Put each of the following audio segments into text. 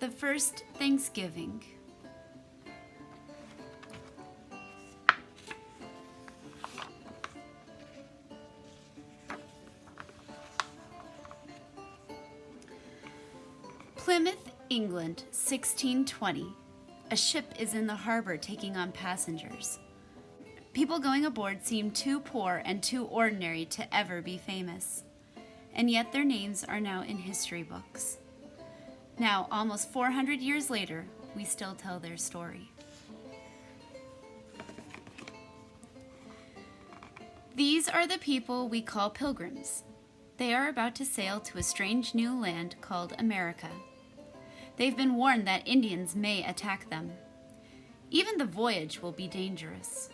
The first Thanksgiving. Plymouth, England, 1620. A ship is in the harbor taking on passengers. People going aboard seem too poor and too ordinary to ever be famous, and yet their names are now in history books. Now, almost 400 years later, we still tell their story. These are the people we call pilgrims. They are about to sail to a strange new land called America. They've been warned that Indians may attack them. Even the voyage will be dangerous.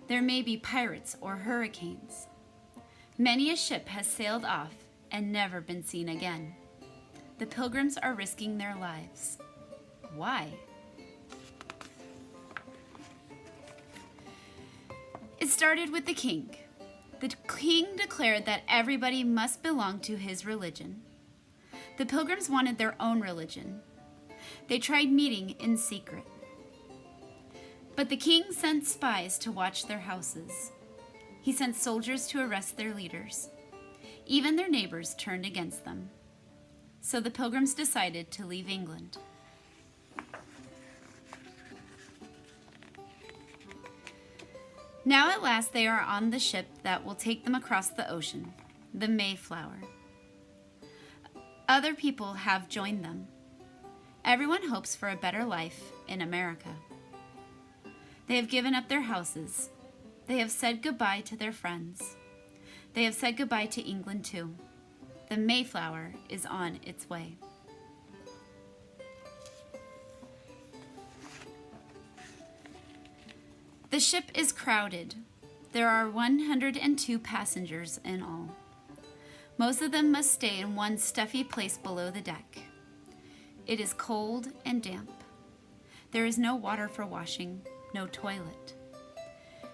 There may be pirates or hurricanes. Many a ship has sailed off and never been seen again. The pilgrims are risking their lives. Why? It started with the king. The king declared that everybody must belong to his religion. The pilgrims wanted their own religion. They tried meeting in secret. But the king sent spies to watch their houses. He sent soldiers to arrest their leaders. Even their neighbors turned against them. So the pilgrims decided to leave England. Now at last they are on the ship that will take them across the ocean, the Mayflower. Other people have joined them. Everyone hopes for a better life in America. They have given up their houses. They have said goodbye to their friends. They have said goodbye to England too. The Mayflower is on its way. The ship is crowded. There are 102 passengers in all. Most of them must stay in one stuffy place below the deck. It is cold and damp. There is no water for washing, no toilet.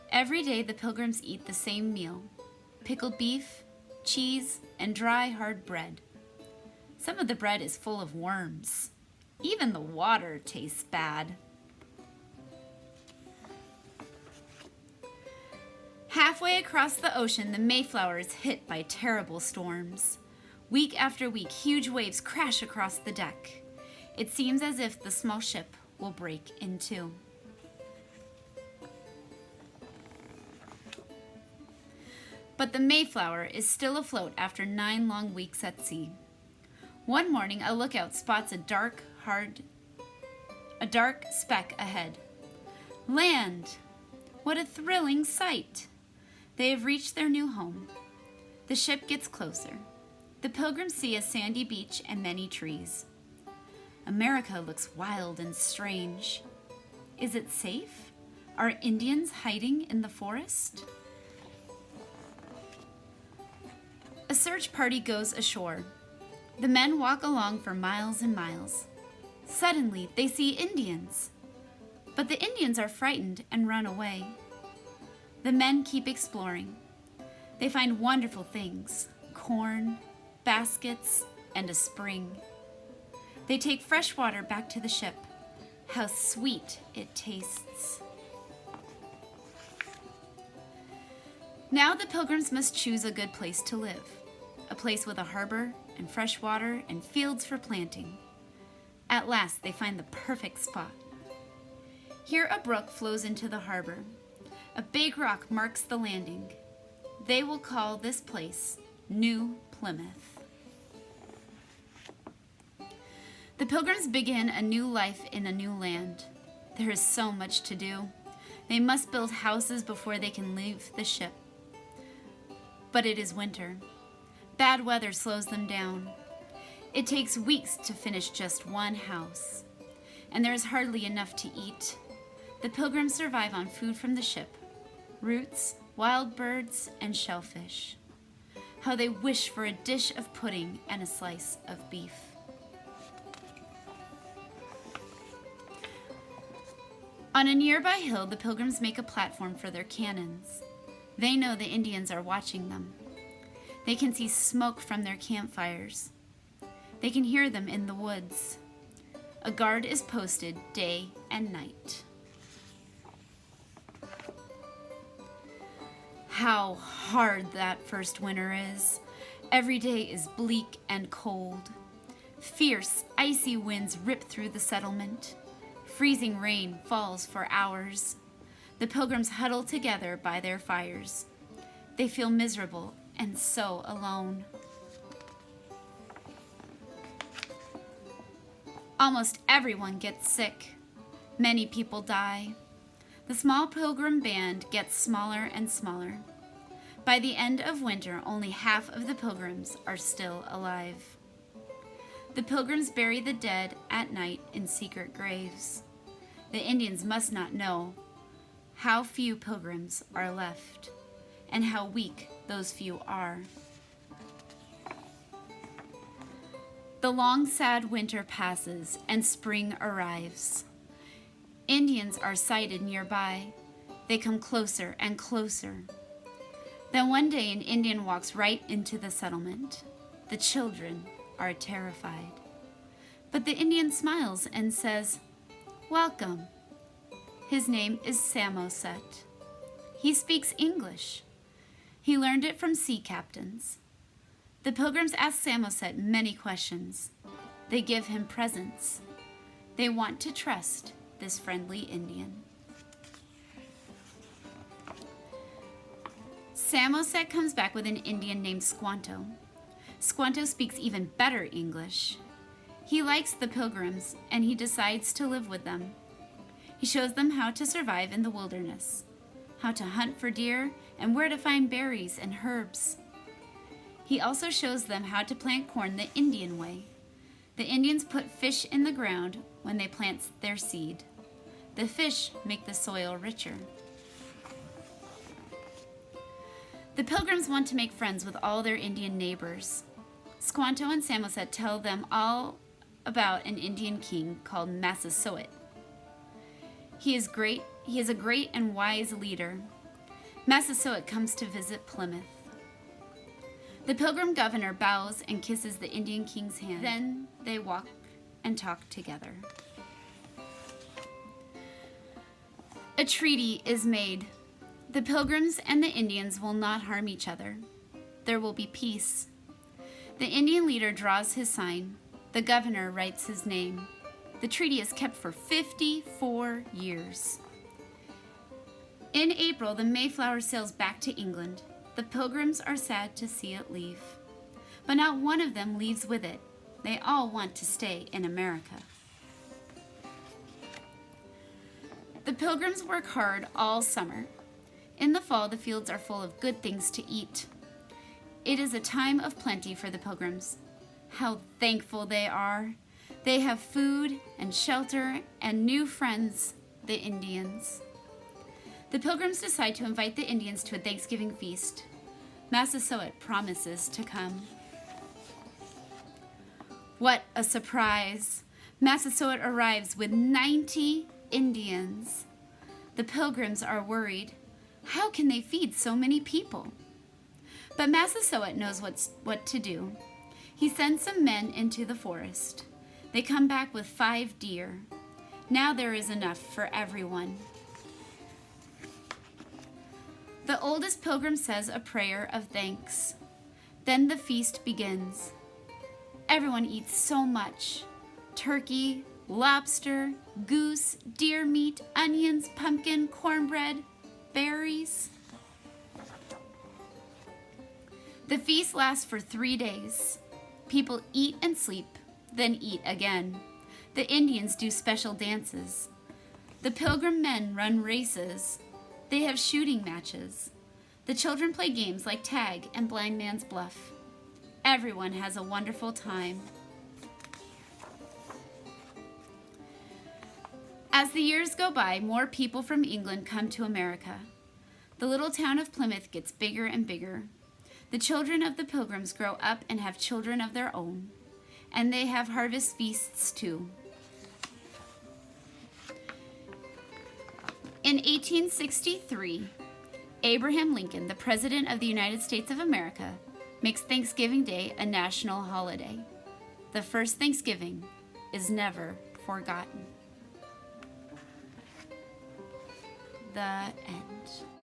Every day the pilgrims eat the same meal: pickled beef, cheese, and dry, hard bread. Some of the bread is full of worms. Even the water tastes bad. Halfway across the ocean, the Mayflower is hit by terrible storms. Week after week, huge waves crash across the deck. It seems as if the small ship will break in two. But the Mayflower is still afloat after 9 long weeks at sea. One morning, a lookout spots a dark speck ahead. Land! What a thrilling sight! They have reached their new home. The ship gets closer. The pilgrims see a sandy beach and many trees. America looks wild and strange. Is it safe? Are Indians hiding in the forest? A search party goes ashore. The men walk along for miles and miles. Suddenly, they see Indians. But the Indians are frightened and run away. The men keep exploring. They find wonderful things: corn, baskets, and a spring. They take fresh water back to the ship. How sweet it tastes. Now the pilgrims must choose a good place to live, a place with a harbor and fresh water and fields for planting. At last they find the perfect spot. Here a brook flows into the harbor. A big rock marks the landing. They will call this place New Plymouth. The pilgrims begin a new life in a new land. There is so much to do. They must build houses before they can leave the ship. But it is winter. Bad weather slows them down. It takes weeks to finish just one house, and there is hardly enough to eat. The pilgrims survive on food from the ship: roots, wild birds, and shellfish. How they wish for a dish of pudding and a slice of beef. On a nearby hill, the pilgrims make a platform for their cannons. They know the Indians are watching them. They can see smoke from their campfires. They can hear them in the woods. A guard is posted day and night. How hard that first winter is. Every day is bleak and cold. Fierce, icy winds rip through the settlement. Freezing rain falls for hours. The pilgrims huddle together by their fires. They feel miserable and so alone. Almost everyone gets sick. Many people die. The small pilgrim band gets smaller and smaller. By the end of winter, only half of the pilgrims are still alive. The pilgrims bury the dead at night in secret graves. The Indians must not know how few pilgrims are left and how weak those few are. The long, sad winter passes and spring arrives. Indians are sighted nearby. They come closer and closer. Then one day an Indian walks right into the settlement. The children are terrified. But the Indian smiles and says, "Welcome." His name is Samoset. He speaks English. He learned it from sea captains. The pilgrims ask Samoset many questions. They give him presents. They want to trust this friendly Indian. Samoset comes back with an Indian named Squanto. Squanto speaks even better English. He likes the pilgrims and he decides to live with them. He shows them how to survive in the wilderness, how to hunt for deer, and where to find berries and herbs. He also shows them how to plant corn the Indian way. The Indians put fish in the ground when they plant their seed. The fish make the soil richer. The pilgrims want to make friends with all their Indian neighbors. Squanto and Samoset tell them all about an Indian king called Massasoit. He is a great and wise leader. Massasoit comes to visit Plymouth. The pilgrim governor bows and kisses the Indian king's hand. Then they walk and talk together. A treaty is made. The pilgrims and the Indians will not harm each other. There will be peace. The Indian leader draws his sign. The governor writes his name. The treaty is kept for 54 years. In April, the Mayflower sails back to England. The pilgrims are sad to see it leave. But not one of them leaves with it. They all want to stay in America. The pilgrims work hard all summer. In the fall, the fields are full of good things to eat. It is a time of plenty for the pilgrims. How thankful they are. They have food and shelter and new friends, the Indians. The pilgrims decide to invite the Indians to a Thanksgiving feast. Massasoit promises to come. What a surprise! Massasoit arrives with 90 Indians. The pilgrims are worried. How can they feed so many people? But Massasoit knows what to do. He sends some men into the forest. They come back with 5 deer. Now there is enough for everyone. The oldest pilgrim says a prayer of thanks. Then the feast begins. Everyone eats so much. Turkey, lobster, goose, deer meat, onions, pumpkin, cornbread, berries. The feast lasts for 3 days. People eat and sleep, then eat again. The Indians do special dances. The pilgrim men run races. They have shooting matches. The children play games like tag and blind man's bluff. Everyone has a wonderful time. As the years go by, more people from England come to America. The little town of Plymouth gets bigger and bigger. The children of the pilgrims grow up and have children of their own, and they have harvest feasts too. In 1863, Abraham Lincoln, the President of the United States of America, makes Thanksgiving Day a national holiday. The first Thanksgiving is never forgotten. The end.